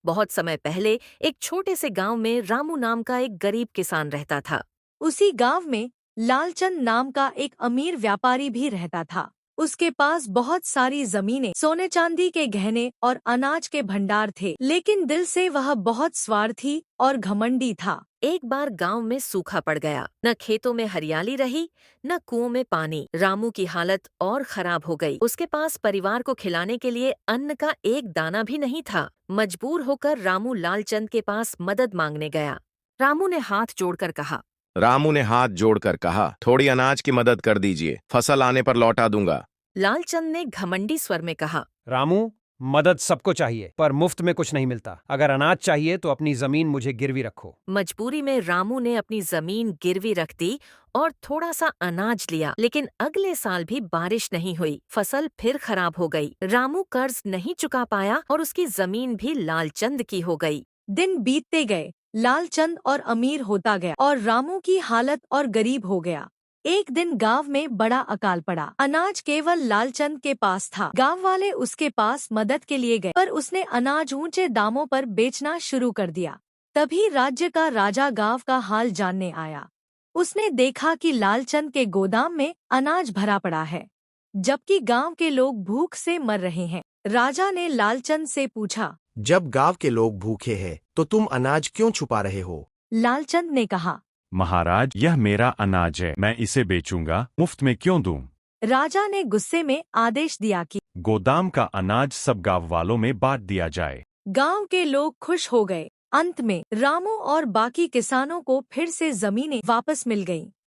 बहुत समय पहले एक छोटे से गांव में रामू नाम का एक गरीब किसान रहता था। उसी गांव में लालचंद नाम का एक अमीर व्यापारी भी रहता था। उसके पास बहुत सारी जमीनें, सोने चांदी के गहने और अनाज के भंडार थे, लेकिन दिल से वह बहुत स्वार्थी और घमंडी था। एक बार गांव में सूखा पड़ गया। न खेतों में हरियाली रही, न कुओं में पानी। रामू की हालत और खराब हो गई। उसके पास परिवार को खिलाने के लिए अन्न का एक दाना भी नहीं था। मजबूर होकर रामू लालचंद के पास मदद मांगने गया। रामू ने हाथ जोड़कर कहा, थोड़ी अनाज की मदद कर दीजिए, फसल आने पर लौटा दूंगा। लालचंद ने घमंडी स्वर में कहा, रामू, मदद सबको चाहिए, पर मुफ्त में कुछ नहीं मिलता। अगर अनाज चाहिए तो अपनी जमीन मुझे गिरवी रखो। मजबूरी में रामू ने अपनी जमीन गिरवी रख दी और थोड़ा सा अनाज लिया, लेकिन अगले साल भी बारिश नहीं हुई। फसल फिर खराब हो गई। रामू कर्ज नहीं चुका पाया और उसकी जमीन भी लालचंद की हो गई। दिन बीतते गए, लालचंद और अमीर होता गया और रामू की हालत और गरीब हो गया। एक दिन गांव में बड़ा अकाल पड़ा। अनाज केवल लालचंद के पास था। गांव वाले उसके पास मदद के लिए गए, पर उसने अनाज ऊंचे दामों पर बेचना शुरू कर दिया। तभी राज्य का राजा गांव का हाल जानने आया। उसने देखा कि लालचंद के गोदाम में अनाज भरा पड़ा है, जबकि गांव के लोग भूख से मर रहे हैं। राजा ने लालचंद से पूछा, जब गांव के लोग भूखे हैं, तो तुम अनाज क्यों छुपा रहे हो? लालचंद ने कहा, महाराज, यह मेरा अनाज है, मैं इसे बेचूंगा, मुफ्त में क्यों दूं? राजा ने गुस्से में आदेश दिया कि गोदाम का अनाज सब गांव वालों में बांट दिया जाए। गांव के लोग खुश हो गए। अंत में रामू और बाकी किसानों को फिर से जमीनें वापस मिल गईं।